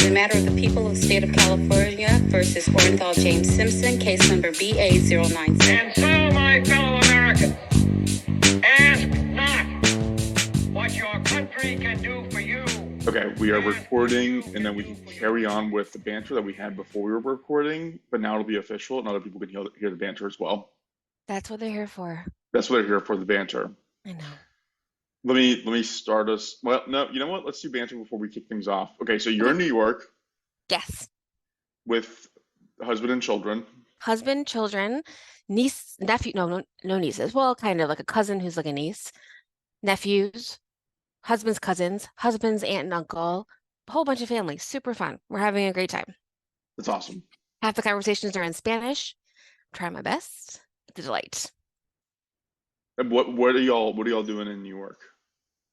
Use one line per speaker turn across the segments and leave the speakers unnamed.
In the matter of the people of the state of California versus Orenthal James Simpson, case number BA097.
And so, my fellow Americans, ask not what your country can do for you.
Okay, we are recording, and then we can carry on with the banter that we had before we were recording, but now it'll be official, and other people can hear the banter as well.
That's what they're here for.
That's what they're here for, the banter.
I know.
Let me start us. Well, no, you know what? Let's do banter before we kick things off. Okay, so you're in New York
Yes.
with husband and children.
Husband, children, niece, nephew, no nieces. Well, kind of like a cousin who's like a niece, nephews, husband's cousins, husband's aunt and uncle, a whole bunch of family. Super fun. We're having a great time.
That's awesome.
Half the conversations are in Spanish. I'm trying my best. It's a delight.
And what are y'all doing in New York?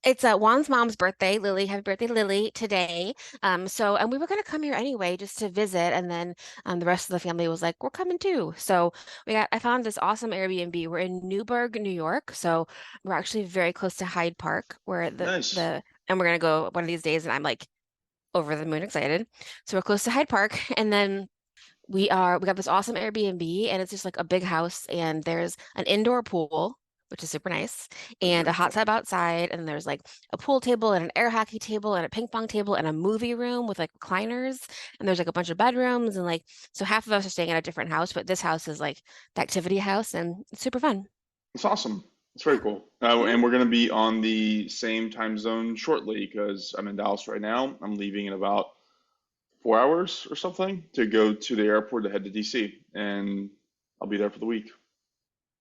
It's Juan's mom's birthday, Lily. Happy birthday, Lily, today. And we were gonna come here anyway just to visit, and then the rest of the family was like, we're coming too. So I found this awesome Airbnb. We're in Newburgh, New York. So we're actually very close to Hyde Park, where
Nice.
and we're gonna go one of these days, and I'm like over the moon excited. So we're close to Hyde Park, and then we got this awesome Airbnb, and it's just like a big house, and there's an indoor pool, which is super nice, and a hot tub outside, and there's like a pool table and an air hockey table and a ping pong table and a movie room with like recliners, and there's like a bunch of bedrooms, and like, so half of us are staying in a different house, but this house is like the activity house, and it's super fun.
It's awesome. It's very cool. And we're going to be on the same time zone shortly because I'm in Dallas right now. I'm leaving in about 4 hours or something to go to the airport to head to DC, and I'll be there for the week.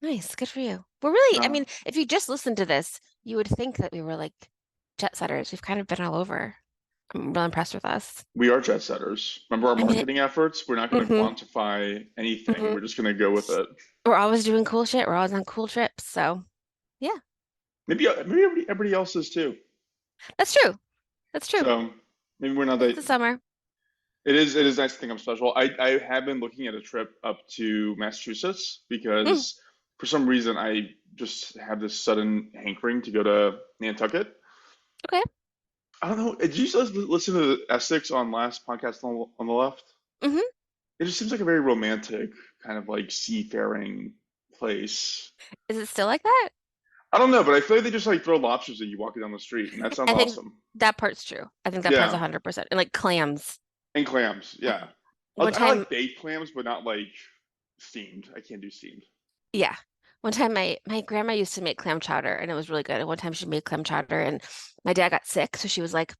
Nice, good for you. We're really, I
Yeah.
mean, if you just listened to this, you would think that we were like jet setters. We've kind of been all over. I'm really impressed with us.
We are jet setters. Remember our
I mean,
marketing efforts? We're not going to
Mhm.
quantify anything.
Mhm.
We're just going to go with it.
We're always doing cool shit. We're always on cool trips. So yeah,
Maybe everybody else is too.
that's true. That's true.
So maybe we're not
It's
that.
the summer.
It is nice to think I'm special. I have been looking at a trip up to Massachusetts because for some reason I just have this sudden hankering to go to Nantucket.
Okay.
I don't know. Did you listen to the Essex on last podcast on the left?
hmm
It just seems like a very romantic kind of like seafaring place.
Is it still like that?
I don't know, but I feel like they just like throw lobsters at you walking down the street, and that sounds
I think
awesome.
that part's true. I think that part's
Yeah,
100%. And like clams.
and clams. Yeah, I,
One
I
time,
like baked clams, but not like steamed. I can't do steamed.
yeah. One time my grandma used to make clam chowder, and it was really good. And one time she made clam chowder, and my dad got sick, so she was like,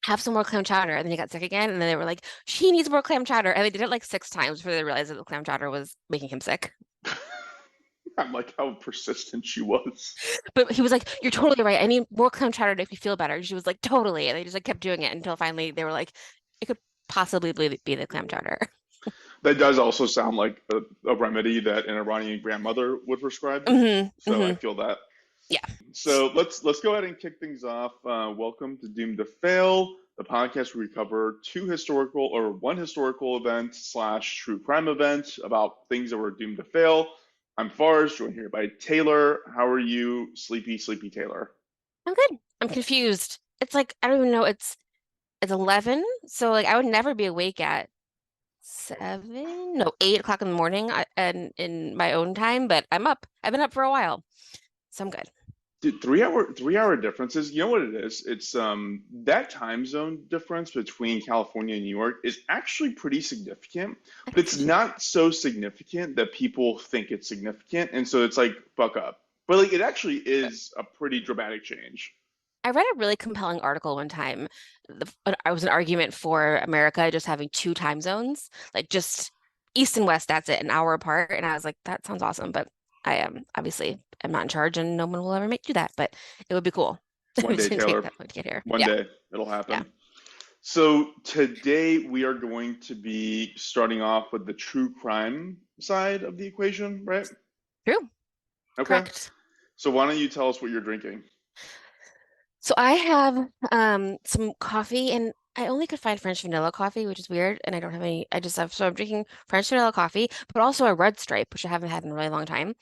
have some more clam chowder. And then he got sick again, and then they were like, she needs more clam chowder. And they did it like 6 times before they realized that the clam chowder was making him sick.
I'm like how persistent she was.
But he was like, you're totally right. I need more clam chowder to make me feel better. And she was like, totally. And they just like kept doing it until finally they were like, it could possibly be the clam chowder.
That does also sound like a remedy that an Iranian grandmother would prescribe. So I feel that.
Yeah.
So let's go ahead and kick things off. Welcome to Doomed to Fail, the podcast where we cover one historical event / true crime event about things that were doomed to fail. I'm Farz, joined here by Taylor. How are you, sleepy Taylor?
I'm good. I'm confused. It's like, I don't even know. It's 11. So like I would never be awake at 8 o'clock in the morning and in my own time, but I'm up. I've been up for a while. So I'm good.
Dude, 3 hour differences. You know what it is? It's that time zone difference between California and New York is actually pretty significant, but it's not so significant that people think it's significant, and so it's like buck up. But like it actually is a pretty dramatic change.
I read a really compelling article one time. I was an argument for America just having 2 time zones, like just East and West, that's it, an hour apart. And I was like, that sounds awesome. But I am obviously I'm not in charge and no one will ever make do that, but it would be cool.
One day,
to take
Taylor.
that long to get here.
One
Yeah.
day it'll happen.
Yeah.
So today we are going to be starting off with the true crime side of the equation, right?
True.
Okay.
Correct.
So why don't you tell us what you're drinking?
So I have some coffee, and I only could find French vanilla coffee, which is weird, and I don't have any. So I'm drinking French vanilla coffee, but also a red stripe, which I haven't had in a really long time,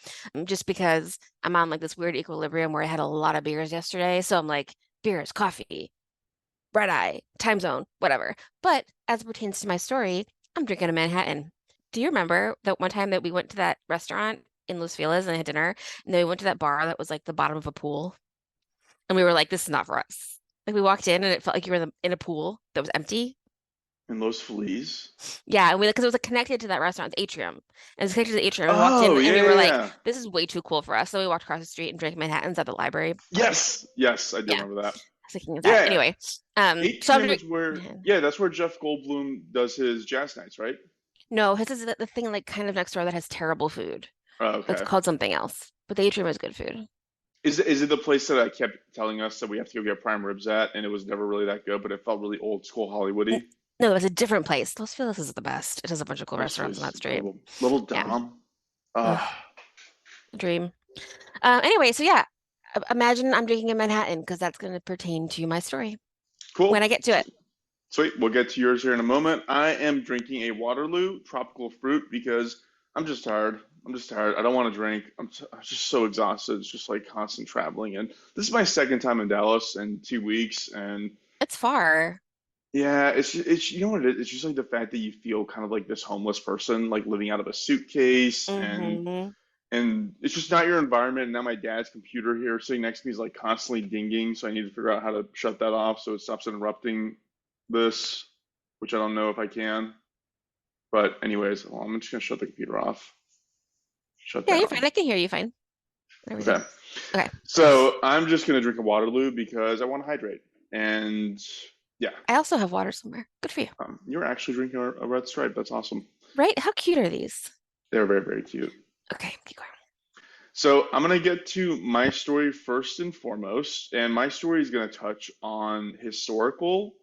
just because I'm on like this weird equilibrium where I had a lot of beers yesterday. So I'm like, beers, coffee, red eye, time zone, whatever. But as it pertains to my story, I'm drinking a Manhattan. Do you remember that one time that we went to that restaurant in Los Feliz and had dinner, and then we went to that bar that was like the bottom of a pool, and we were like, "This is not for us." Like we walked in and it felt like you were in a pool that was empty.
In Los Feliz.
Yeah, and we because it was like, connected to that restaurant, the atrium. And it was connected to the atrium. We walked in
Oh,
and
yeah,
we
yeah,
were like,
yeah.
"This is way too cool for us." So we walked across the street and drank Manhattans at the library.
Yes, yes, I do
Yeah,
remember that.
I was thinking of that.
Yeah,
Anyway, so I'm
Atrium is where,
drinking.
yeah, that's where Jeff Goldblum does his jazz nights, right?
No, his is the thing like kind of next door that has terrible food.
Oh,
It's
okay.
called something else, but the atrium is good food.
Is it the place that I kept telling us that we have to go get prime ribs at, and it was never really that good, but it felt really old school
N-
Hollywoody?
No, it's a different place. Los Feliz is the best. It has a bunch of cool
Los
restaurants on
Feliz
that
is
street.
incredible. Little
Yeah.
Dom.
Ugh,
Ah,
dream. Anyway, so yeah, imagine I'm drinking a Manhattan because that's going to pertain to my story when
cool.
I get to it.
Sweet. We'll get to yours here in a moment. I am drinking a Waterloo tropical fruit because I'm just tired. I'm just tired. I don't want to drink. I'm just so exhausted. It's just like constant traveling. And this is my second time in Dallas in 2 weeks. And
It's far.
yeah, it's you know what it is? It's just like the fact that you feel kind of like this homeless person, like living out of a suitcase,
Hmm.
and it's just not your environment. And now my dad's computer here sitting next to me is like constantly dinging, so I need to figure out how to shut that off so it stops interrupting this, which I don't know if I can. But anyways, well, I'm just gonna shut the computer off. Shut
Yeah, you're fine.
down.
I can hear you fine.
Okay.
Everything. Okay.
So I'm just gonna drink a Waterloo because I want to hydrate. And yeah,
I also have water somewhere. Good for you.
you're actually drinking a red stripe. That's awesome.
Right? How cute are these?
They're very, very cute.
Okay, keep going.
So I'm gonna get to my story first and foremost, and my story is gonna touch on historical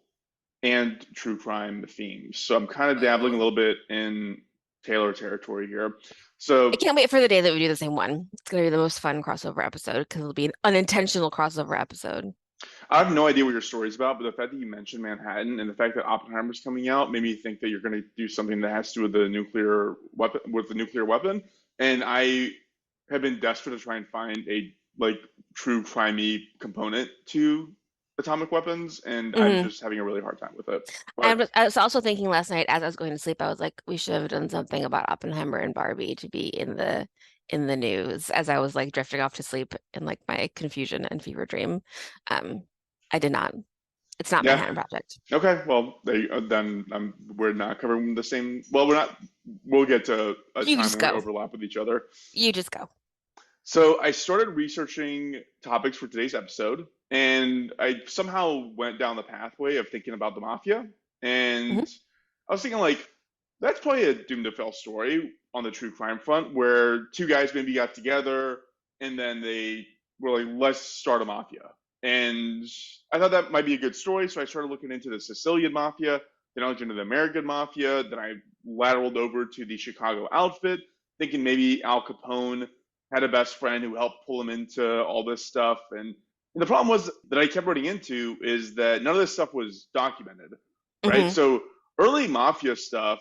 and true crime themes. So I'm kind of dabbling a little bit in Taylor territory here.
I
So
can't wait for the day that we do the same one. It's gonna be the most fun crossover episode because it'll be an unintentional crossover episode.
I have no idea what your story is about, but the fact that you mentioned Manhattan and the fact that Oppenheimer's coming out made me think that you're going to do something that has to do with the nuclear weapon, with the nuclear weapon. And I have been desperate to try and find a like true crimey component to atomic weapons, and I'm
Hmm.
just having a really hard time with it.
I
But
was, I was also thinking last night as I was going to sleep, I was like, we should have done something about Oppenheimer and Barbie to be in the news as I was like drifting off to sleep in like my confusion and fever dream. Um, I did not. It's not
yeah,
Manhattan Project.
okay. Well, then we're not covering the same. Well, we're not. We'll get to a
You
time
just
when we
go.
overlap with each other.
You just go.
So I started researching topics for today's episode, and I somehow went down the pathway of thinking about the mafia.
Hmm.
And I was thinking, like, that's probably a doomed to fail story on the true crime front, where two guys maybe got together and then they were like, let's start a mafia. And I thought that might be a good story, so I started looking into the Sicilian mafia, then I looked into the American mafia, then I lateraled over to the Chicago outfit, thinking maybe Al Capone had a best friend who helped pull him into all this stuff. And the problem was that I kept running into is that none of this stuff was documented, right?
Hmm.
So early mafia stuff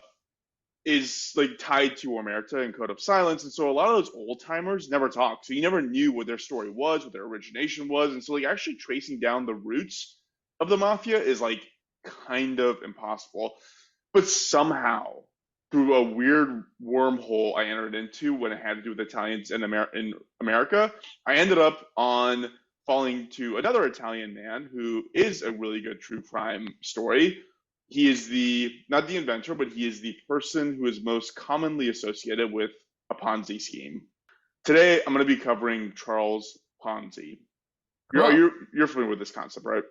is like tied to Omerta and Code of Silence. And so a lot of those old timers never talked. So you never knew what their story was, what their origination was. And so like actually tracing down the roots of the mafia is like kind of impossible. But somehow, through a weird wormhole I entered into when it had to do with Italians in America, I ended up on falling to another Italian man who is a really good true crime story. He is the not the inventor, but he is the person who is most commonly associated with a Ponzi scheme. Today, I'm going to be covering Charles Ponzi. You're
Cool.
you're you're familiar with this concept, right?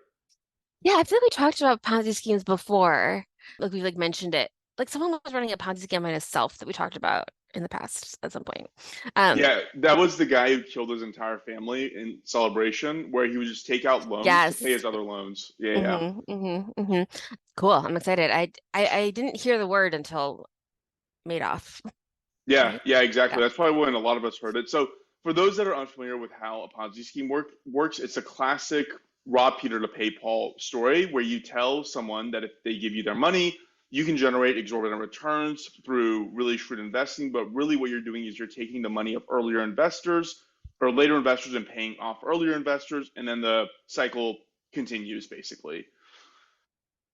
Yeah, I feel like we talked about Ponzi schemes before. Like we've like mentioned it. Like someone was running a Ponzi scheme on himself that we talked about in the past at some point. Um,
Yeah, that was the guy who killed his entire family in Celebration, where he would just take out loans to pay
yes.
his other loans. Yeah, yeah,
Hmm. Cool. I'm excited. I didn't hear the word until Madoff,
yeah,
right?
yeah,
Yeah.
exactly. That's probably when a lot of us heard it. So, for those that are unfamiliar with how a Ponzi scheme works, it's a classic rob Peter to pay Paul story where you tell someone that if they give you their money, you can generate exorbitant returns through really shrewd investing. But really, what you're doing is you're taking the money of earlier investors or later investors and paying off earlier investors, and then the cycle continues basically.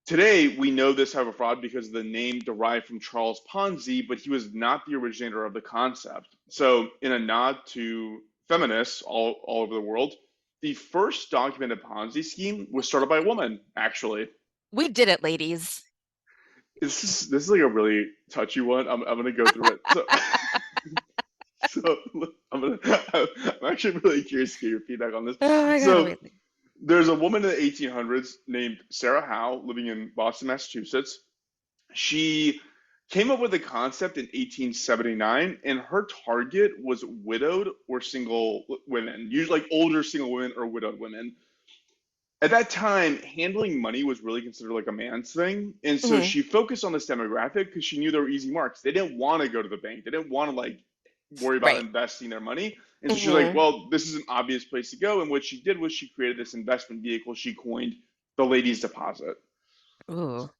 Today, we know this type of fraud because the name derived from Charles Ponzi, but he was not the originator of the concept. So, in a nod to feminists all over the world, the first documented Ponzi scheme was started by a woman, actually.
We did it, ladies.
This is like a really touchy one. I'm gonna go through it. So look, I'm actually really curious to get your feedback on this.
Oh my God,
So
wait.
there's a woman in the 1800s named Sarah Howe living in Boston, Massachusetts. She came up with the concept in 1879, and her target was widowed or single women, usually like older single women or widowed women. At that time, handling money was really considered like a man's thing. And so
Hmm.
she focused on this demographic because she knew there were easy marks. They didn't want to go to the bank. They didn't want to like worry about
Right.
investing their money. And so she was like,
Hmm.
well, this is an obvious place to go. And what she did was she created this investment vehicle she coined the ladies deposit.
Ooh.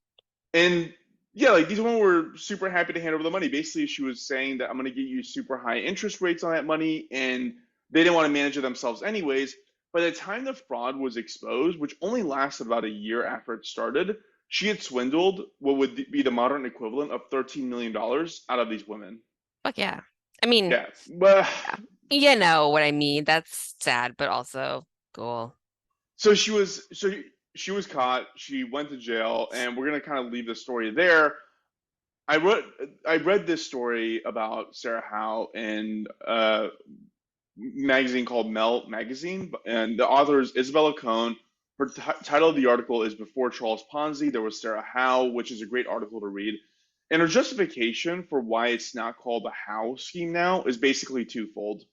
And yeah, like these women were super happy to hand over the money. Basically, she was saying that I'm going to get you super high interest rates on that money, and they didn't want to manage it themselves anyways. By the time the fraud was exposed, which only lasted about a year after it started, she had swindled what would be the modern equivalent of $13 million out of these women.
Fuck yeah. I mean,
Yeah, but
yeah. You know what I mean. That's sad, but also cool.
so she was caught. She went to jail, and we're gonna kind of leave the story there. I wrote I read this story about Sarah Howe in a magazine called Mel Magazine, and the author is Isabella Cohn. Her title of the article is "Before Charles Ponzi, There Was Sarah Howe," which is a great article to read. And her justification for why it's not called the Howe Scheme now is basically twofold.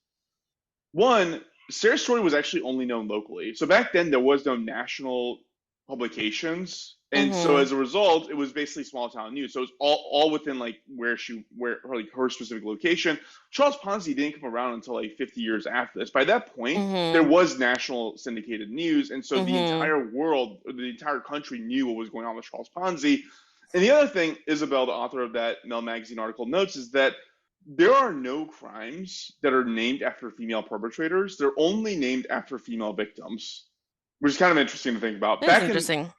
One, Sarah's story was actually only known locally. So back then there was no national publications. And so
Hmm.
as a result, it was basically small town news. So it was all within like where her like her specific location. Charles Ponzi didn't come around until like 50 years after this. By that point, there
Hmm.
was national syndicated news, and so the
Hmm.
entire world, the entire country knew what was going on with Charles Ponzi. And the other thing, Isabel, the author of that Mel Magazine article, notes is that there are no crimes that are named after female perpetrators. They're only named after female victims, which is kind of interesting to think about.
That is interesting.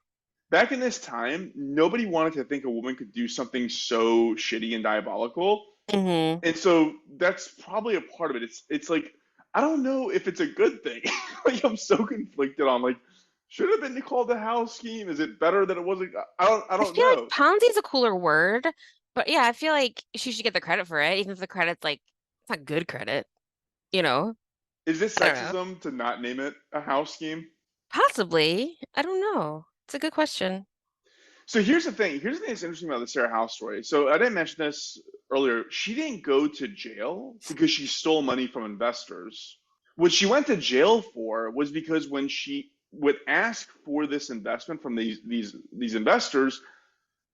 Back in this time, nobody wanted to think a woman could do something so shitty and diabolical.
Hmm.
And so that's probably a part of it. It's like I don't know if it's a good thing. Like I'm so conflicted on like should it have been called the Howe scheme? Is it better that it wasn't? I
I
don't
feel like
know.
Ponzi's a cooler word, but yeah, I feel like she should get the credit for it, even if the credit's like it's not good credit, you know?
Is this
I don't know.
sexism to not name it a Howe scheme?
Possibly. I don't know. It's a good question.
So here's the thing. Here's the thing that's interesting about the Sarah Howe story. So I didn't mention this earlier. She didn't go to jail because she stole money from investors. What she went to jail for was because when she would ask for this investment from these investors,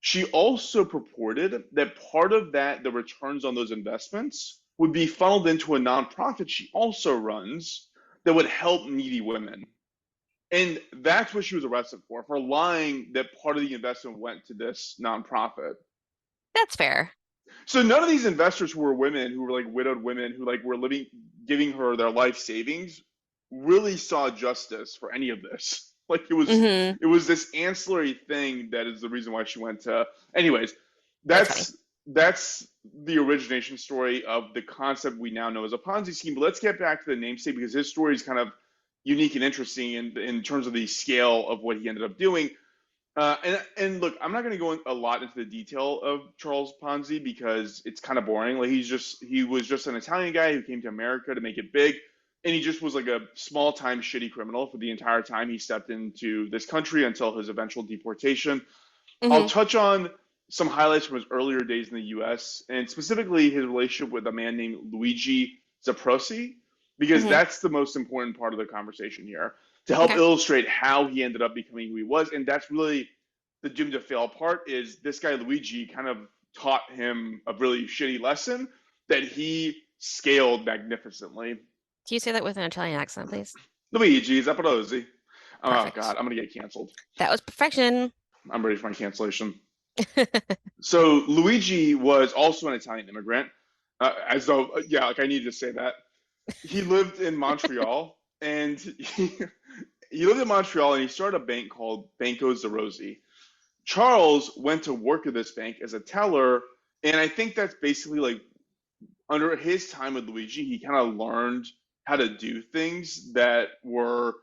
she also purported that part of that, the returns on those investments, would be funneled into a nonprofit she also runs that would help needy women. And that's what she was arrested for lying that part of the investment went to this nonprofit.
That's fair.
So none of these investors who were women, who were like widowed women, who like were living, giving her their life savings, really saw justice for any of this. Like
Hmm.
it was this ancillary thing that is the reason why she went to. Anyways,
That's funny.
that's the origination story of the concept we now know as a Ponzi scheme. But let's get back to the namesake because his story is kind of unique and interesting in terms of the scale of what he ended up doing. And look, I'm not going to go a lot into the detail of Charles Ponzi because it's kind of boring. Like he was just an Italian guy who came to America to make it big, and he just was like a small time shitty criminal for the entire time he stepped into this country until his eventual deportation. I'll
Hmm.
touch on some highlights from his earlier days in the U.S. and specifically his relationship with a man named Luigi Zaprosi, because
Hmm.
that's the most important part of the conversation here to help
Okay.
illustrate how he ended up becoming who he was. And that's really the doomed to fail part is this guy Luigi kind of taught him a really shitty lesson that he scaled magnificently.
Can you say that with an Italian accent, please?
Luigi Zaprosi. Oh
Perfect.
God, I'm gonna get canceled.
That was perfection.
I'm ready for my cancellation. So Luigi was also an Italian immigrant, as though yeah, like I needed to say that. He lived in Montreal, and he lived in Montreal, and he started a bank called Banco Zerosi. Charles went to work at this bank as a teller, and I think that's basically like under his time with Luigi, he kind of learned how to do things that were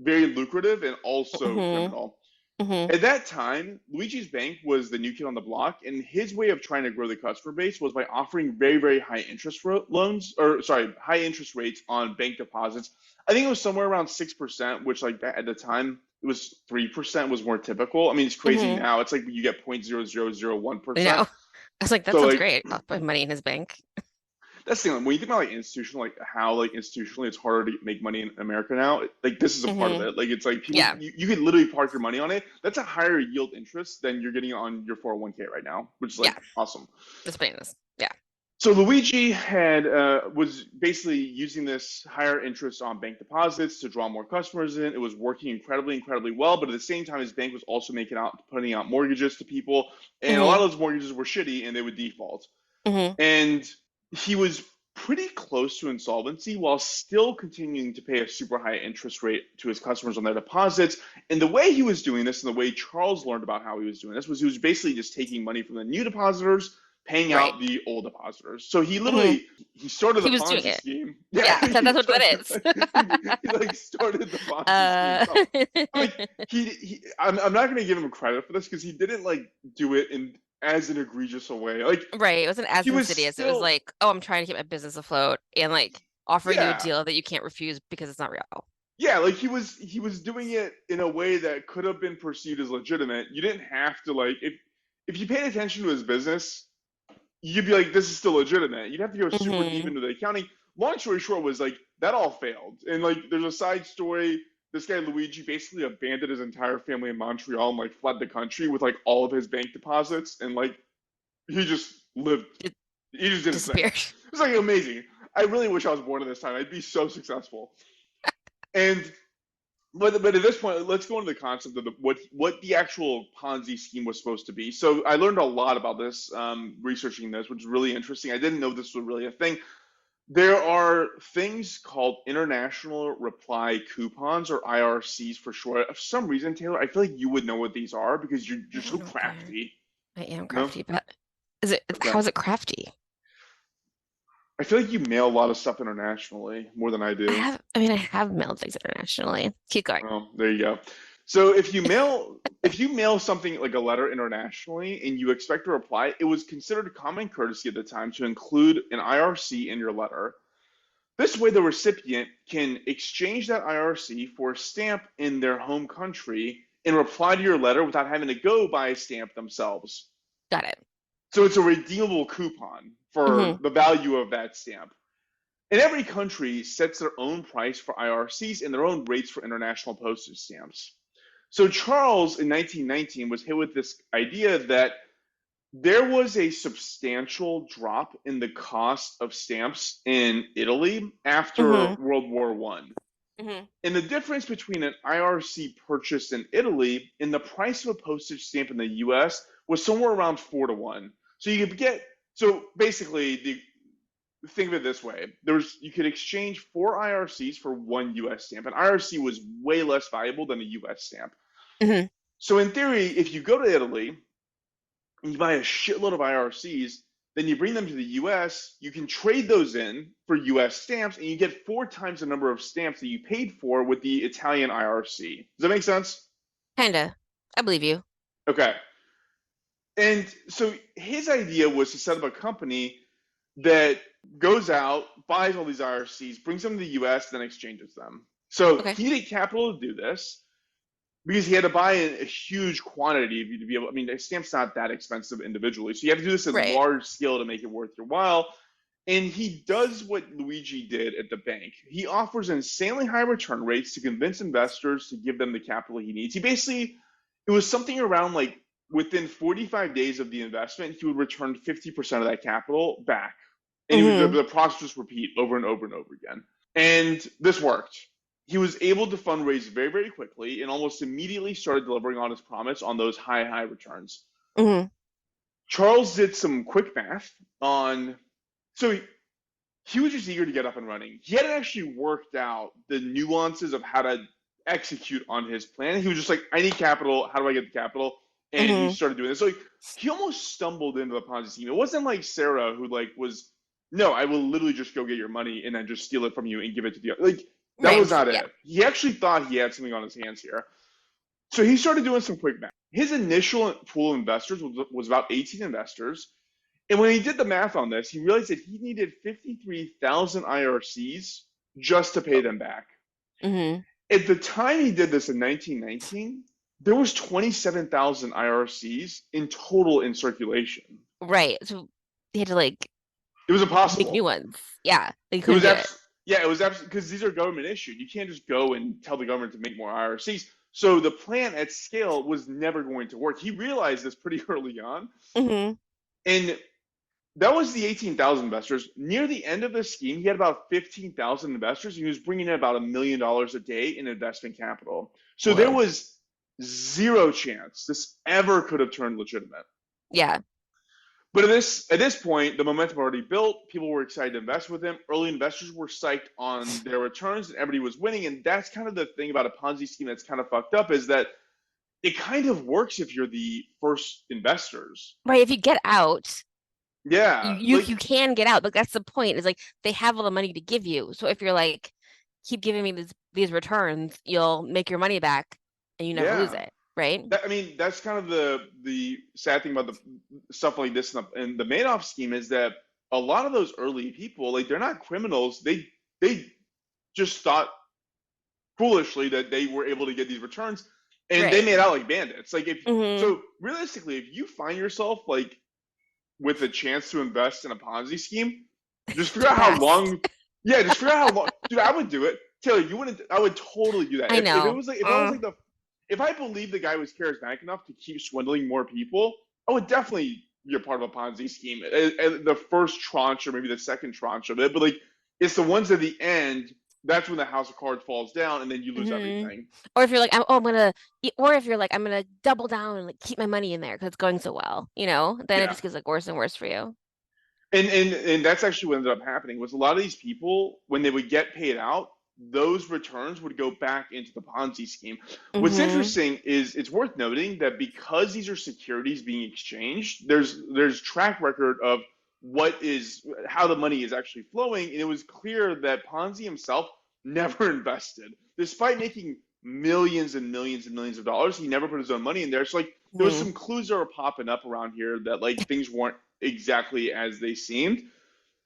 very lucrative and also
Mm-hmm.
criminal.
Mm-hmm.
At that time, Luigi's bank was the new kid on the block, and his way of trying to grow the customer base was by offering very, very high interest loans, or sorry, high interest rates on bank deposits. I think it was somewhere around 6%, which like at the time it was 3% was more typical. I mean, it's crazy
Mm-hmm.
now. It's like you get
I
0.0001%.
know. I was like, that
So
sounds
like
great. I'll put money in his bank.
that's the thing. When you think about like institutional, like how like institutionally it's harder to make money in America now. Like this is a part of
Mm-hmm.
it. Like it's like people,
Yeah,
you could literally park your money on it. That's a higher yield interest than you're getting on your 401k right now, which is like
yeah,
awesome.
that's bananas. Yeah.
So Luigi had was basically using this higher interest on bank deposits to draw more customers in. It was working incredibly, incredibly well. But at the same time, his bank was also putting out mortgages to people, and a lot
Mm-hmm.
of those mortgages were shitty, and they would default.
Mm-hmm.
And he was pretty close to insolvency while still continuing to pay a super high interest rate to his customers on their deposits. And the way he was doing this and the way Charles learned about how he was doing this was he was basically just taking money from the new depositors, paying
Right.
out the old depositors. So he
Mm-hmm.
literally he started the
He was doing
Ponzi
it.
scheme.
Yeah,
Yeah,
that's what that is.
he like started the Ponzi scheme. So, like I'm not gonna give him credit for this because he didn't like do it in as an egregious a way. Like
Right. It wasn't as
he was
insidious. It was
still
like, oh, I'm trying to keep my business afloat and like offering you a
yeah.
deal that you can't refuse because it's not real.
Yeah, like he was doing it in a way that could have been perceived as legitimate. You didn't have to like if you paid attention to his business, you'd be like, this is still legitimate. You'd have to go super deep
Mm-hmm.
into the accounting. Long story short was like that all failed. And like there's a side story. This guy Luigi basically abandoned his entire family in Montreal and like fled the country with like all of his bank deposits and like he just lived
It
he just did his thing.
disappeared.
It was like amazing. I really wish I was born at this time. I'd be so successful. And but at this point, let's go into the concept of what the actual Ponzi scheme was supposed to be. So I learned a lot about this researching this, which is really interesting. I didn't know this was really a thing. There are things called international reply coupons or IRCs for short. For some reason, Taylor, I feel like you would know what these are because
I
you're
don't
so
know what they're.
crafty.
I am
No?
crafty, but is it
Okay.
how is it crafty?
I feel like you mail a lot of stuff internationally more than I do.
I mean, I have mailed things internationally. Keep going.
Oh, there you go. So if you mail something like a letter internationally and you expect a reply, it was considered common courtesy at the time to include an IRC in your letter. This way, the recipient can exchange that IRC for a stamp in their home country and reply to your letter without having to go buy a stamp themselves.
Got it.
So it's a redeemable coupon for
Mm-hmm.
the value of that stamp. And every country sets their own price for IRCs and their own rates for international postage stamps. So Charles in 1919 was hit with this idea that there was a substantial drop in the cost of stamps in Italy after
Mm-hmm.
World War One.
Mm-hmm.
And the difference between an IRC purchased in Italy and the price of a postage stamp in the US was somewhere around 4 to 1. So you could get so basically think of it this way. You could exchange 4 IRCs for 1 US stamp. An IRC was way less valuable than a US stamp.
Mm-hmm.
So in theory, if you go to Italy and you buy a shitload of IRCs, then you bring them to the US, you can trade those in for US stamps, and you get 4 times the number of stamps that you paid for with the Italian IRC. Does that make sense?
Kinda. I believe you.
Okay. And so his idea was to set up a company that goes out, buys all these IRCs, brings them to the US, then exchanges them. So
Okay.
he needed capital to do this because he had to buy a huge quantity of you to be able. I mean, a stamp's not that expensive individually, so you have to do this at
Right.
large scale to make it worth your while. And he does what Luigi did at the bank. He offers insanely high return rates to convince investors to give them the capital he needs. It was something around like within 45 days of the investment, he would return 50% of that capital back. And
Mm-hmm.
the process just repeat over and over and over again. And this worked. He was able to fundraise very, very quickly and almost immediately started delivering on his promise on those high returns.
Mm-hmm.
Charles did some quick math on, so he was just eager to get up and running. He hadn't actually worked out the nuances of how to execute on his plan. He was just like, I need capital. How do I get the capital? and he
Hmm.
started doing this. So like, he almost stumbled into the Ponzi scheme. It wasn't like Sarah who like was, no, I will literally just go get your money and then just steal it from you and give it to the other. Like that
Right.
was not
Yeah.
it. He actually thought he had something on his hands here. So he started doing some quick math. His initial pool of investors was about 18 investors. And when he did the math on this, he realized that he needed 53,000 IRCs just to pay them back.
Hmm.
At the time he did this in 1919, there was 27,000 IRCs in total in circulation.
Right. So they had to like
It was
make new
impossible.
ones. Yeah. They
It
couldn't
was
do it.
yeah, it was absolutely because these are government issued. You can't just go and tell the government to make more IRCs. So the plan at scale was never going to work. He realized this pretty early on,
Hmm.
and that was the 18,000 investors. Near the end of the scheme, he had about 15,000 investors, and he was bringing in about $1 million a day in investment capital. So there
Whoa.
was zero chance this ever could have turned legitimate.
Yeah.
But at this point, the momentum already built. People were excited to invest with him. Early investors were psyched on their returns, and everybody was winning. And that's kind of the thing about a Ponzi scheme that's kind of fucked up is that it kind of works if you're the first investors.
Right. If you get out, you
Yeah,
you, you can get out. But that's the point, is like they have all the money to give you. So if you're like, keep giving me these returns, you'll make your money back and you never lose
yeah.
it. Right?
I mean, that's kind of the sad thing about the stuff like this and the Madoff scheme is that a lot of those early people, like they're not criminals. They just thought foolishly that they were able to get these returns, and they
Right.
made out like bandits. Like if
Hmm.
so, realistically, if you find yourself like with a chance to invest in a Ponzi scheme, just figure
Don't
out how
pass.
long. Yeah, just figure out how long. Dude, I would do it. Taylor, you wouldn't. I would totally do that.
I
If it
know.
was like if I was like the if I believed the guy was charismatic enough to keep swindling more people, I would definitely be a part of a Ponzi scheme. The first tranche or maybe the second tranche of it, but like it's the ones at the end. That's when the house of cards falls down, and then you lose
Hmm.
everything.
Or if you're like, I'm gonna, or if you're like, I'm gonna double down and like keep my money in there because it's going so well, then it
Yeah,
just gets like worse and worse for you.
and that's actually what ended up happening was a lot of these people when they would get paid out, those returns would go back into the Ponzi scheme. What's
Hmm.
interesting is it's worth noting that because these are securities being exchanged, there's track record of what is how the money is actually flowing, and it was clear that Ponzi himself never invested, despite making millions and millions and millions of dollars. He never put his own money in there. So like there was
Hmm.
some clues that were popping up around here that like things weren't exactly as they seemed.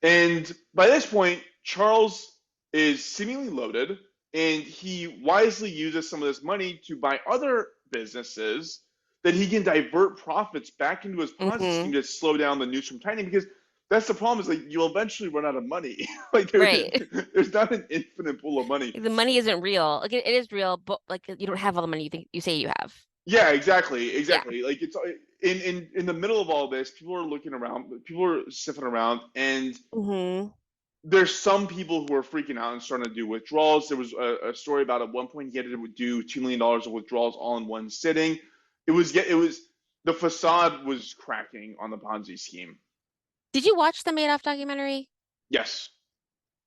And by this point, Charles is seemingly loaded, and he wisely uses some of this money to buy other businesses that he can divert profits back into his Ponzi scheme
Hmm.
to slow down the news from tightening. Because that's the problem is like you'll eventually run out of money. Like
Right.
there's not an infinite pool of money.
The money isn't real. Like it is real, but like you don't have all the money you think you say you have.
Yeah, exactly,
Yeah.
exactly. Like it's in the middle of all this, people are looking around, people are sniffing around, and
Hmm.
there's some people who are freaking out and starting to do withdrawals. There was a story about at one point he had to do $2 million of withdrawals all in one sitting. It was the facade was cracking on the Ponzi scheme.
Did you watch the Madoff documentary?
Yes.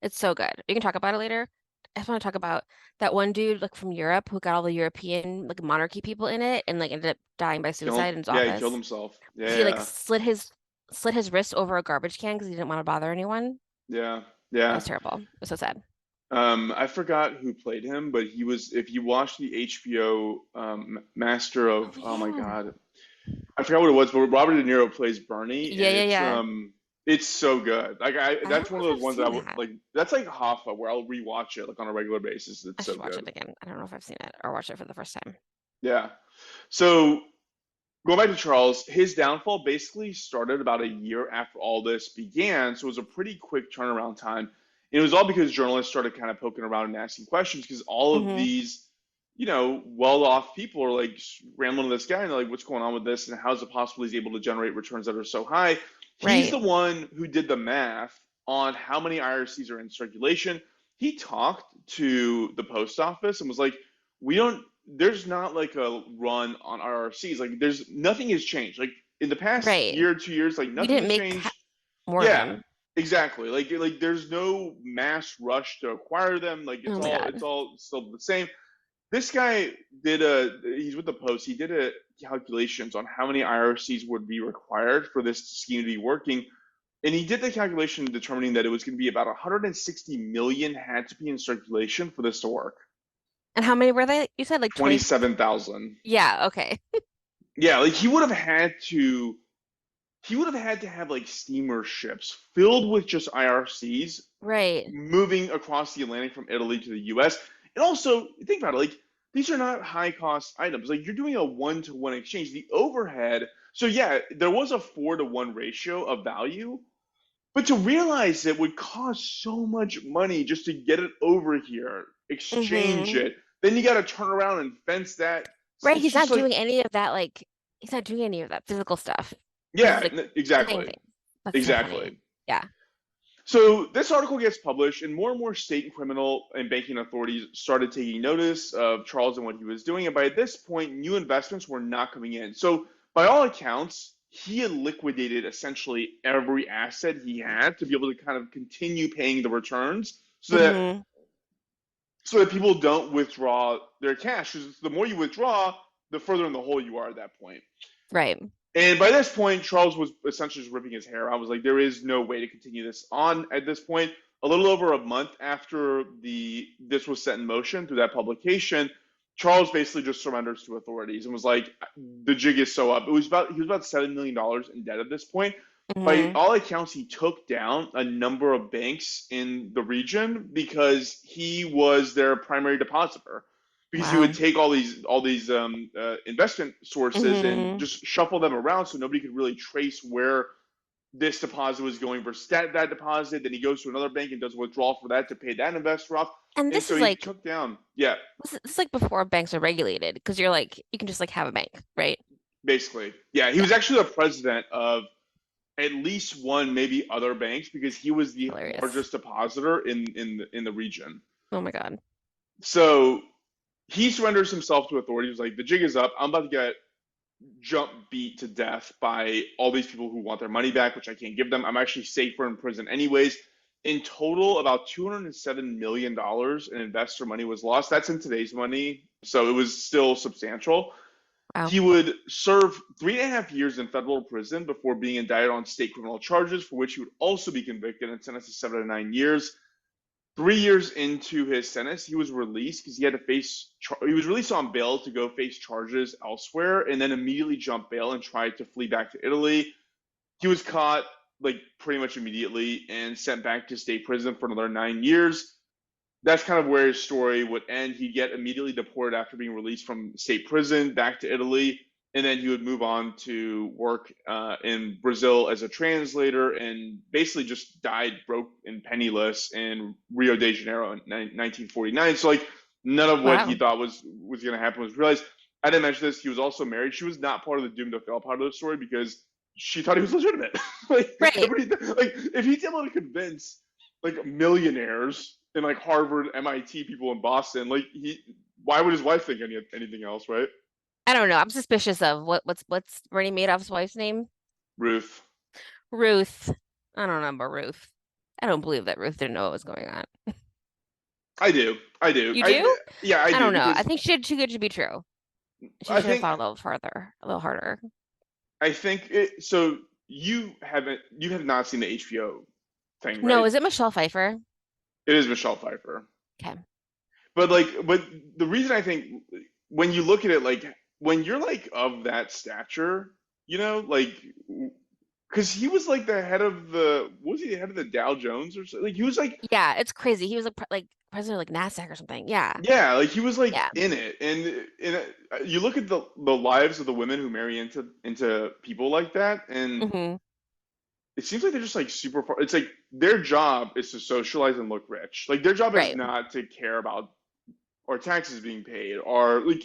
It's so good. You can talk about it later. I just want to talk about that one dude like from Europe who got all the European like monarchy people in it and like ended up dying by suicide in his
Yeah, he killed
office.
himself.
He like
Yeah,
slit his wrist over a garbage can because he didn't want to bother anyone.
yeah,
It
yeah.
was terrible. It was so sad.
I forgot who played him, but he was. If you watch the HBO Master
Oh
of, oh my
yeah.
God, I forgot what it was, but Robert De Niro plays Bernie,
Yeah,
and
yeah,
it's
yeah.
it's so good. Like
I don't
that's
know
one
if
of those
I've
ones that I
seen
would
that.
like. That's like Hoffa, where I'll rewatch it like on a regular basis.
I
It's so
should watch it
good.
again. I don't know if I've seen it or watched it for the first time.
Yeah. So going back to Charles, his downfall basically started about a year after all this began. So it was a pretty quick turnaround time. And it was all because journalists started kind of poking around and asking questions because all of
Hmm.
these, well-off people are like rambling to this guy and they're like, what's going on with this? And how is it possible he's able to generate returns that are so high? He's
Right.
the one who did the math on how many IRCs are in circulation. He talked to the post office and was like, we don't there's not like a run on RRCs. Like there's nothing has changed. Like in the past
Right.
year, 2 years, like
We
nothing
didn't
has
make
changed.
more of
Yeah,
them.
exactly. Like there's no mass rush to acquire them. Like
Oh
it's
my
all
God.
it's all still the same. This guy he's with the Post. He did a calculations on how many IRCs would be required for this scheme to be working. And he did the calculation determining that it was going to be about 160 million had to be in circulation for this to work.
And how many were they? You said like 20.
27,000.
Yeah, okay.
Yeah, like he would have had to have like steamer ships filled with just IRCs
Right.
moving across the Atlantic from Italy to the US. And also, think about it, like these are not high cost items. Like you're doing a 1-to-1 exchange. The overhead, so yeah, there was a 4-to-1 ratio of value, but to realize it would cost so much money just to get it over here, exchange
Mm-hmm.
it, then you got to turn around and fence that.
Right,
It's
he's
just
not
like,
doing any of that, like he's not doing any of that physical stuff. He's
yeah,
just like saying
exactly.
things. That's so funny.
Exactly.
Yeah.
So this article gets published, and more state and criminal and banking authorities started taking notice of Charles and what he was doing. And by this point, new investments were not coming in. So by all accounts, he had liquidated essentially every asset he had to be able to kind of continue paying the returns,
Mm-hmm.
so that people don't withdraw their cash. Because the more you withdraw, the further in the hole you are at that point.
Right.
And by this point, Charles was essentially just ripping his hair out. I was like, there is no way to continue this on at this point. A little over a month after this was set in motion through that publication, Charles basically just surrenders to authorities and was like, the jig is so up. He was about $7 million in debt at this point. By
Mm-hmm.
all accounts, he took down a number of banks in the region because he was their primary depositor, because he would
Wow.
take all these investment sources and
Mm-hmm.
just shuffle them around so nobody could really trace where this deposit was going versus that deposit. Then he goes to another bank and does a withdrawal for that to pay that investor off.
And
And
this
so
is
he
like
took down, yeah,
this is like before banks are regulated because you're like you can just like have a bank, right?
basically. Yeah, he
Yeah.
was actually the president of at least one, maybe other banks, because he was the
Hilarious.
largest depositor in the region.
Oh my God.
So he surrenders himself to authorities. Like the jig is up. I'm about to get jump beat to death by all these people who want their money back, which I can't give them. I'm actually safer in prison anyways. In total, about $207 million in investor money was lost. That's in today's money, so it was still substantial.
Wow.
He would serve 3.5 years in federal prison before being indicted on state criminal charges, for which he would also be convicted and sentenced to 7 to 9 years. 3 years into his sentence, he was released because he had to face. He was released on bail to go face charges elsewhere, and then immediately jumped bail and tried to flee back to Italy. He was caught like pretty much immediately and sent back to state prison for another 9 years. That's kind of where his story would end. He'd get immediately deported after being released from state prison back to Italy, and then he would move on to work in Brazil as a translator, and basically just died broke and penniless in Rio de Janeiro in 1949. So like none of what he
Wow.
thought was going to happen was realized. I didn't mention this. He was also married. She was not part of the doomed to fail part of the story because she thought he was legitimate. like
Right.
like if he's able to convince like millionaires and like Harvard, MIT people in Boston, like why would his wife think anything else, right?
I don't know. I'm suspicious of what's Bernie Madoff's wife's name?
Ruth.
Ruth. I don't know about Ruth. I don't believe that Ruth didn't know what was going on.
I do. I do.
You do?
Yeah, I
I
do
don't know. I
because
think she too good to be true. She
I
should have
think
thought a little farther, a little harder.
I think it. So you have not seen the HBO thing,
No,
right?
is it Michelle Pfeiffer?
It is Michelle Pfeiffer.
Okay.
But the reason I think when you look at it, like when you're like of that stature, like because he was like the head of was he the head of the Dow Jones or something? Like he was like,
Yeah, it's crazy. He was like president of like NASDAQ or something. Yeah.
yeah, like he was like
Yeah.
in it, and you look at the lives of the women who marry into people like that, and
Hmm.
it seems like they're just like super far. It's like their job is to socialize and look rich. Like their job is
Right.
not to care about or taxes being paid or like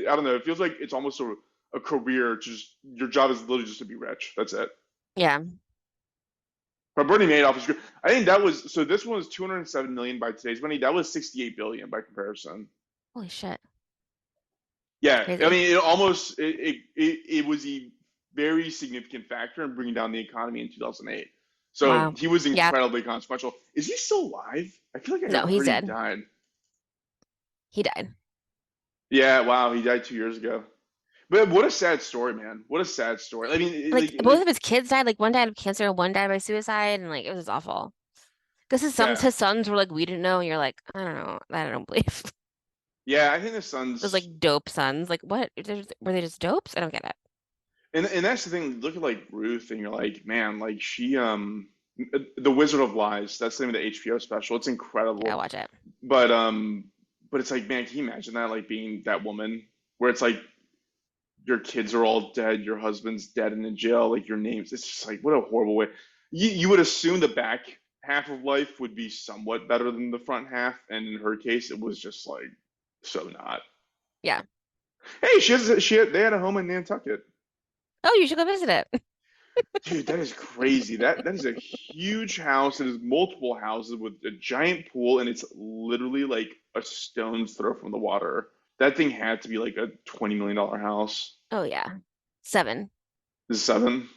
I don't know. It feels like it's almost a career. Just your job is literally just to be rich. That's it.
Yeah.
But Bernie Madoff is good. I think that was so. This one was 207 million by today's money. That was 68 billion by comparison.
Holy shit.
Yeah, I
Crazy.
mean, it was a very significant factor in bringing down the economy in 2008. So
Wow.
he was
Yeah.
incredibly consequential. Is he still alive? I feel like I
No, he's
heard he
dead.
died.
He died.
Yeah, wow, he died 2 years ago. But what a sad story, man. What a sad story. I mean,
Like both of his kids died. Like one died of cancer and one died by suicide, and like it was awful. Because
yeah,
his sons were like, we didn't know. And you're like, I don't know. I don't believe.
yeah. I think the
Those
son's,
like dope sons. Like what? Were they just dopes? I don't get it.
and that's the thing. Look at like Ruth, and you're like, man, like she, The Wizard of Lies. That's the name of the HBO special. It's
Yeah,
incredible.
watch it.
But um, but it's like, man, can you imagine that? Like being that woman, where it's like your kids are all dead, your husband's dead and in jail, like your name's. It's just like what a horrible way. You would assume the back half of life would be somewhat better than the front half, and in her case, it was just like so not.
Yeah.
Hey, they had a home in Nantucket.
Oh, you should go visit it.
Dude, that is crazy. That is a huge house. It is multiple houses with a giant pool, and it's literally like a stone's throw from the water. That thing had to be like a $20 million house.
Oh yeah. 7.
This is seven.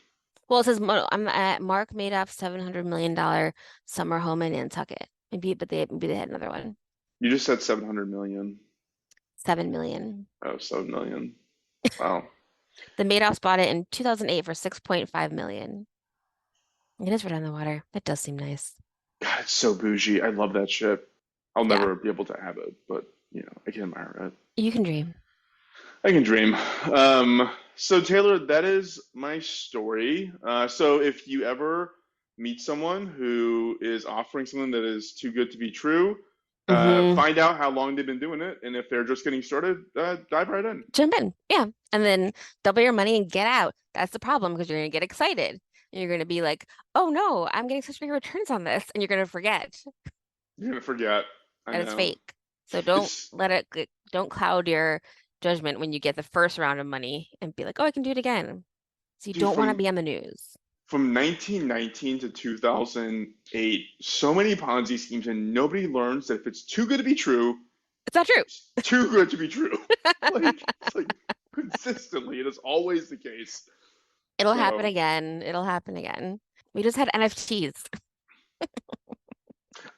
Well, it says I'm at Mark Madoff $700 million summer home in Nantucket. Maybe they had another one.
You just said 700 million.
7 million.
Oh, 7 million. Wow.
The Madoffs bought it in 2008 for 6.5 million. It is right on the water. That does seem nice.
God, it's so bougie. I love that shit. I'll
Yeah,
never be able to have it, but I can admire it.
you can dream.
I can dream. So Taylor, that is my story. So if you ever meet someone who is offering something that is too good to be true,
Hmm.
find out how long they've been doing it, and if they're just getting started, dive right in.
Jump in. Yeah. And then double your money and get out. That's the problem because you're going to get excited. And you're going to be like, oh no, I'm getting such big returns on this. And you're going to forget
You're gonna forget. I
that it's
know.
fake. So don't
It's
don't cloud your judgment when you get the first round of money and be like, oh, I can do it again. So you
dude
don't want to
from
be on the news.
from 1919 to 2008, so many Ponzi schemes, and nobody learns that if it's too good to be true,
It's not true.
it's too good to be true. It's like consistently, it is always the case.
It'll happen
So
again. It'll happen again. We just had NFTs.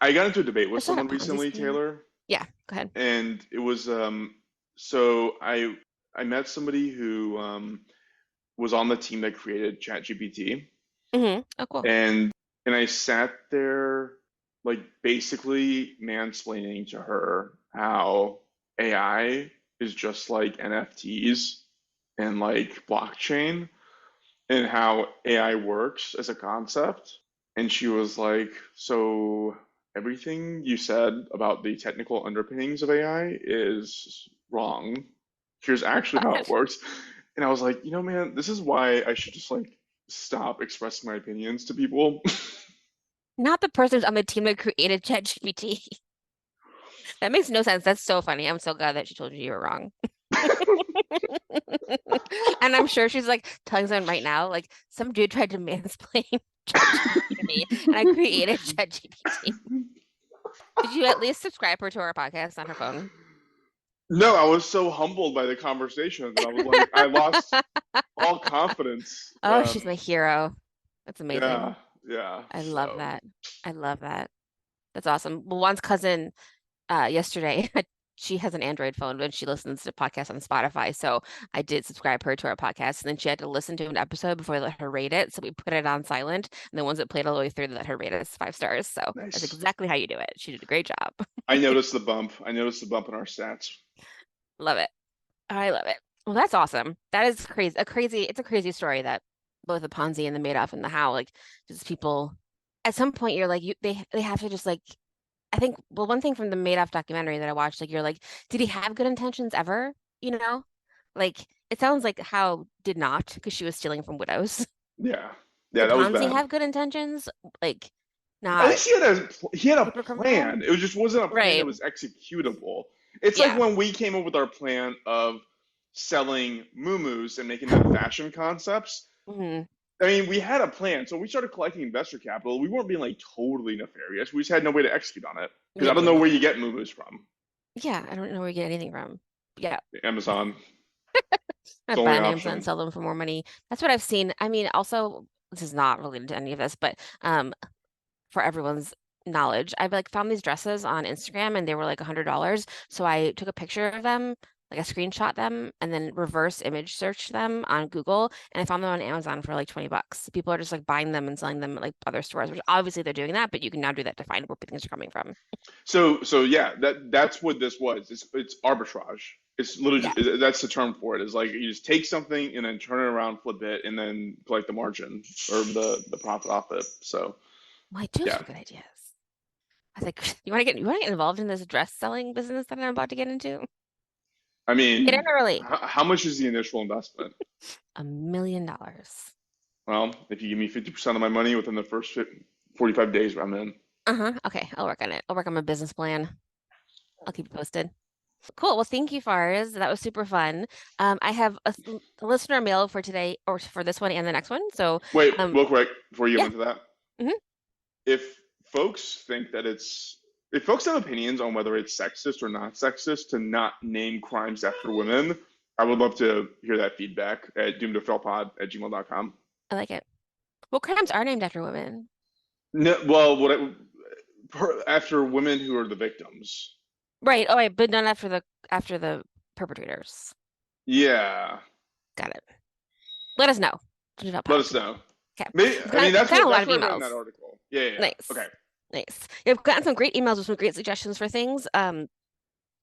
I got into a debate with
That's not a
someone
Ponzi
recently,
scheme.
Taylor,
Yeah, go ahead.
and it was so I met somebody who was on the team that created ChatGPT,
Oh, cool.
and I sat there like basically mansplaining to her how AI is just like NFTs and like blockchain and how AI works as a concept. And she was like, so everything you said about the technical underpinnings of AI is wrong. Here's actually how it
God.
works. And I was like, man, this is why I should just like stop expressing my opinions to people.
Not the person who's on the team that created ChatGPT. That makes no sense. That's so funny. I'm so glad that she told you were wrong. And I'm sure she's like telling someone right now, like some dude tried to mansplain ChatGPT to me, and I created ChatGPT. Did you at least subscribe her to our podcast on her phone?
No, I was so humbled by the conversation that I was like, I lost all confidence.
Oh, she's my hero. That's
Yeah,
amazing.
yeah.
I love
So
that. I love that. That's awesome. Well, one's cousin yesterday, she has an Android phone and she listens to podcasts on Spotify. So I did subscribe her to our podcast, and then she had to listen to an episode before I let her rate it. So we put it on silent, and the ones that played all the way through let her rate us 5 stars. So that's
nice.
exactly how you do it. She did a great job.
I noticed the bump. I noticed the bump in our stats.
Love it. I love it. Well, that's awesome. That is crazy. It's a crazy story that both the Ponzi and the Madoff and the Howe, like just people at some point you're like they have to just like I think well one thing from the Madoff documentary that I watched, like you're like, did he have good intentions ever? You know? Like it sounds like Howe did not because she was stealing from widows.
Yeah, yeah,
Did
that was
Ponzi
bad.
have good intentions? Like
At
not
least he had a
super criminal?
plan. It just wasn't a plan that
Right.
was executable. It's like
Yeah.
when we came up with our plan of selling muumuus and making them fashion concepts.
Hmm.
I mean, we had a plan. So we started collecting investor capital. We weren't being like totally nefarious. We just had no way to execute on it because I
Yeah,
don't know where you get muumuus from.
yeah, I don't know where you get anything from. Yeah.
Amazon.
I
It's the
buy
only
on Amazon,
option.
sell them for more money. That's what I've seen. I mean, also, this is not related to any of this, but for everyone's knowledge, I've like found these dresses on Instagram and they were like $100. So I took a picture of them like I screenshot them and then reverse image search them on Google, and I found them on Amazon for like $20. People are just like buying them and selling them at like other stores, which obviously they're doing that, but you can now do that to find where things are coming from.
So yeah, that's what this was. It's arbitrage. It's literally
Yeah.
that's the term for it. Is like you just take something and then turn it around, flip it, and then collect the margin or the profit off it. So
Well, I do
yeah,
have good ideas. I was like, you want to get involved in this dress selling business that I'm about to get into?
I
Get in
mean,
early.
how much is the initial investment?
$1 million.
Well, if you give me 50% of my money within the first 45 days, I'm in.
Okay, I'll work on it. I'll work on my business plan. I'll keep you posted. Cool. Well, thank you, Farz. That was super fun. I have a listener mail for today, or for this one and the next one. So,
Wait,
um,
real quick before you go
yeah.
into that.
Mhm.
If folks think that if folks have opinions on whether it's sexist or not sexist to not name crimes after women, I would love to hear that feedback at doomtofailpod@gmail.com.
I like it. What crimes are named after women?
No, well, after women who are the victims.
Right. Oh, right, but none after the perpetrators.
Yeah,
Got it. Let us know.
let us know.
Okay.
Maybe, I mean,
Got a lot
that's
of
what I read in
emails.
that article. Yeah.
Nice.
Okay.
Nice. Yeah, I've gotten some great emails with some great suggestions for things.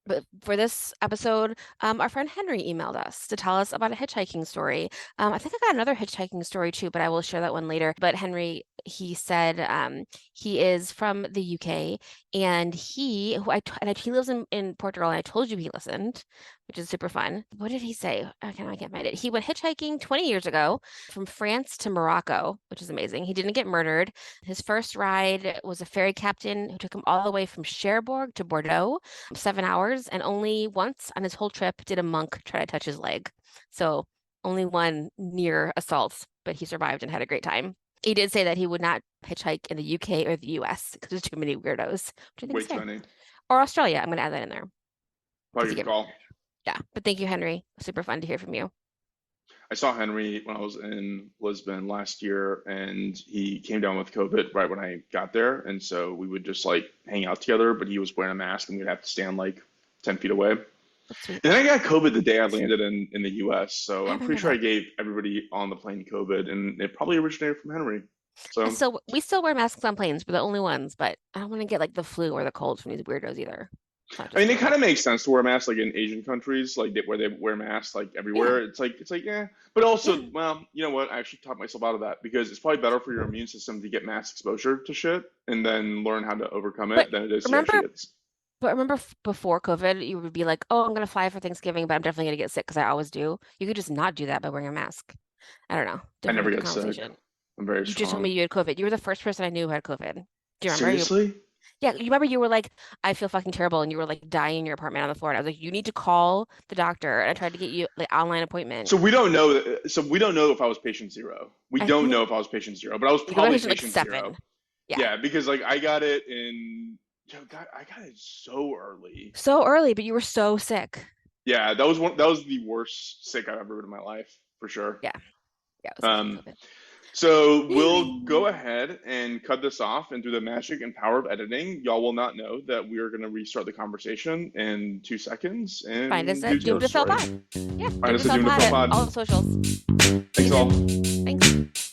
But for this episode, our friend Henry emailed us to tell us about a hitchhiking story. I think I got another hitchhiking story too, but I will share that one later. But Henry, he said he is from the UK, and he lives in Portugal, and I told you he listened, which is super fun. What did he say? I can't find it. He went hitchhiking 20 years ago from France to Morocco, which is amazing. He didn't get murdered. His first ride was a ferry captain who took him all the way from Cherbourg to Bordeaux, 7 hours, and only once on his whole trip did a monk try to touch his leg. So only one near assault, but he survived and had a great time. He did say that he would not hitchhike in the UK or the US because there's too many weirdos, which I think
Way
is
too
fair.
many.
Or Australia. I'm going to add that in there.
Probably
you
good
get-
call.
Yeah, but thank you, Henry. Super fun to hear from you.
I saw Henry when I was in Lisbon last year, and he came down with COVID right when I got there, and so we would just like hang out together. But he was wearing a mask, and we'd have to stand like 10 feet away.
That's sweet.
And then I got COVID the day I landed in the U.S., so
I
I'm pretty
remember
sure I
that.
gave everybody on the plane COVID, and it probably originated from Henry. So
So we still wear masks on planes. We're the only ones, but I don't want to get like the flu or the cold from these weirdos either. It's not
I mean,
just
it kind of makes sense to wear masks like in Asian countries, like where they wear masks like everywhere. It's like yeah, but also,
Yeah.
well, you know what? I actually talked myself out of that because it's probably better for your immune system to get mass exposure to shit and then learn how to overcome
But
it than it is to actually
remember,
get.
but remember before COVID, you would be like, "Oh, I'm gonna fly for Thanksgiving, but I'm definitely gonna get sick because I always do." You could just not do that by wearing a mask. I don't know.
I never
Different
get sick.
conversation.
I'm very
You just told me
strong.
you had COVID. You were the first person I knew who had COVID. Do you remember?
Seriously?
Yeah, you remember you were like, I feel fucking terrible, and you were like dying in your apartment on the floor. And I was like, you need to call the doctor. And I tried to get you like online appointment.
So we don't know. So we don't know if I was patient zero. We
I
don't
think
know if I was patient zero, but I was
you got
probably
patient like
patient
7.
zero.
Yeah.
Yeah, because like I got it in. God, I got it so early.
So early, but you were so sick.
Yeah, that was one. That was the worst sick I've ever been in my life, for sure.
Yeah. Yeah, it was fucking COVID.
So we'll
Anyway.
go ahead and cut this off, and through the magic and power of editing, y'all will not know that we are going to restart the conversation in 2 seconds and
Find us
do
at Doom to
Joe's
Fail
story.
Pod. Yeah,
Find us at
Fail
Doom to
Pod
Fail
at
Pod.
all the socials. See
Thanks
you
all.
soon. Thanks.